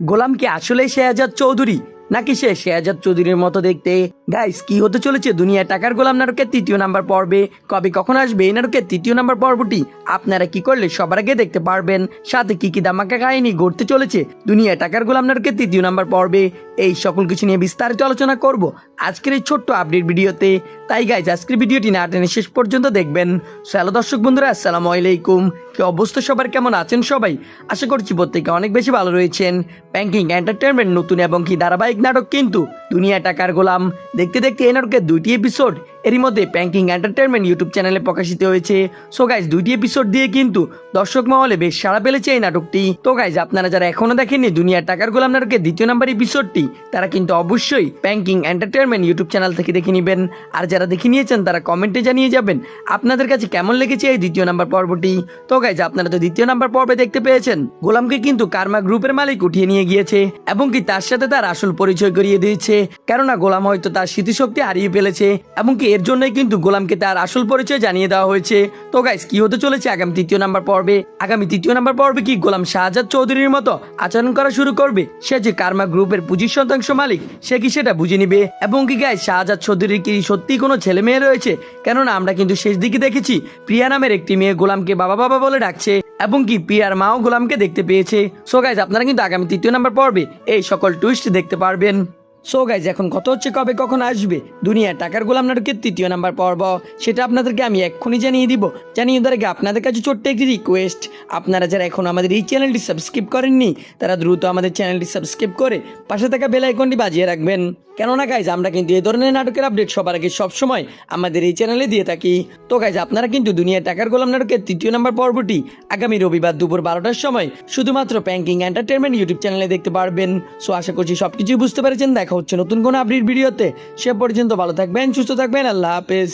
গোলাম কি আসলে শেহাজাদ চৌধুরী নাকি সে শেহাজাদ চৌধুরীর মতো দেখতে? গাইস, কি হতে চলেছে দুনিয়া টাকার গোলাম নাটকের তৃতীয় নাম্বার পর্বে? কবে কখন আসবে এই নাটকের তৃতীয় নাম্বার পর্বটি? আপনারা কি করলে সবার আগে দেখতে পারবেন? সাথে কি কি ধামাকা কাহিনী ঘটতে চলেছে দুনিয়া টাকার গোলাম নাটকের তৃতীয় নাম্বার পর্বে? এই সকল কিছু নিয়ে বিস্তারিত আলোচনা করব আজকের এই ছোট্ট আপডেট ভিডিওতে। তাই গাইজ আজকের ভিডিওটি না টেনে শেষ পর্যন্ত দেখবেন। হ্যালো দর্শক বন্ধুরা, আসসালামু আলাইকুম। কি অবস্থা সবার, কেমন আছেন সবাই? আশা করছি প্রত্যেকে অনেক বেশি ভালো রয়েছেন। ব্যাংকিং এন্টারটেনমেন্ট নতুন এবং কি ধারাবাহিক নাটক কিন্তু দুনিয়া টাকার গোলাম। দেখতে দেখতে এই নাটকের দুইটি এপিসোড এরই মধ্যে ব্যাংকিং এন্টারটেনমেন্ট ইউটিউব চ্যানেলে প্রকাশিত হয়েছে। সো গাইজ, দুইটি এপিসোড দিয়ে কিন্তু দর্শক মহলে বেশ সাড়া পেলেছে এই নাটকটি। তো গাইজ, আপনারা যারা এখনো দেখেননি দুনিয়া টাকার গোলাম নাটকের দ্বিতীয় নাম্বার এপিসোডটি, তারা কিন্তু অবশ্যই ব্যাংকিং এন্টারটেনমেন্ট ইউটিউব চ্যানেল থেকে দেখে নেবেন। আর যারা দেখে নিয়েছেন তারা কমেন্টে জানিয়ে যাবেন আপনাদের কাছে কেমন লেগেছে এই দ্বিতীয় নাম্বার পর্বটি। তো গাইজ, আপনারা তো দ্বিতীয় নাম্বার পর্বে দেখতে পেয়েছেন গোলামকে কিন্তু কার্মা গ্রুপের মালিক উঠিয়ে নিয়ে গিয়েছে এবং কি তার সাথে তার আসল পরিচয় করিয়ে দিয়েছে। কেননা গোলাম হয়তো তার স্মৃতিশক্তি হারিয়ে ফেলেছে এবং কি এর জন্যই কিন্তু গোলামকে তার আসল পরিচয় জানিয়ে দেওয়া হয়েছে। তো গাইজ, কি হতে চলেছে আগামী তৃতীয় নাম্বার পর্বে? আগামী তৃতীয় নাম্বার পর্বে কি গোলাম শাহজাদ চৌধুরীর মতো আচরণ করা শুরু করবে? সে যে কার্মা গ্রুপের 25% মালিক, সে কি সেটা বুঝে নিবে? এবং কি গাইজ, শাহজাদ চৌধুরীর কি সত্যি কোনো ছেলে মেয়ে রয়েছে? কেননা আমরা কিন্তু শেষ দিকে দেখেছি প্রিয়া নামের একটি মেয়ে গোলামকে বাবা বাবা বলে ডাকছে এবং কি প্রিয়ার মাও গোলামকে দেখতে পেয়েছে। সো গাইজ, আপনারা কিন্তু আগামী তৃতীয় নাম্বার পর্বে এই সকল টুইস্ট দেখতে পারবেন। সো গাইজ, এখন কত হচ্ছে কবে কখন আসবে দুনিয়া টাকার গোলাম নাটকের তৃতীয় নাম্বার পর্ব, সেটা আপনাদেরকে আমি এক্ষুনি জানিয়ে দিব। জানিয়ে দেওয়ার আগে আপনাদের কাছে ছোট্ট একটি রিকোয়েস্ট, আপনারা যারা এখন আমাদের এই চ্যানেলটি সাবস্ক্রাইব করেননি তারা দ্রুত আমাদের চ্যানেলটি সাবস্ক্রাইব করে পাশে থাকা বেল আইকনটি বাজিয়ে রাখবেন। কেননা গাইজ, আমরা কিন্তু এই ধরনের নাটকের আপডেট সবার আগে সবসময় আমাদের এই চ্যানেলে দিয়ে থাকি। তো গাইজ, আপনারা কিন্তু দুনিয়া টাকার গোলাম নাটকের তৃতীয় নাম্বার পর্বটি আগামী রবিবার দুপুর 12টার সময় শুধুমাত্র ব্যাংকিং এন্টারটেনমেন্ট ইউটিউব চ্যানেলে দেখতে পারবেন। সো আশা করছি সবকিছু বুঝতে পেরেছেন। দেখা হচ্ছে নতুন কোনো আপডেট ভিডিওতে। সে পর্যন্ত ভালো থাকবেন, সুস্থ থাকবেন। আল্লাহ হাফেজ।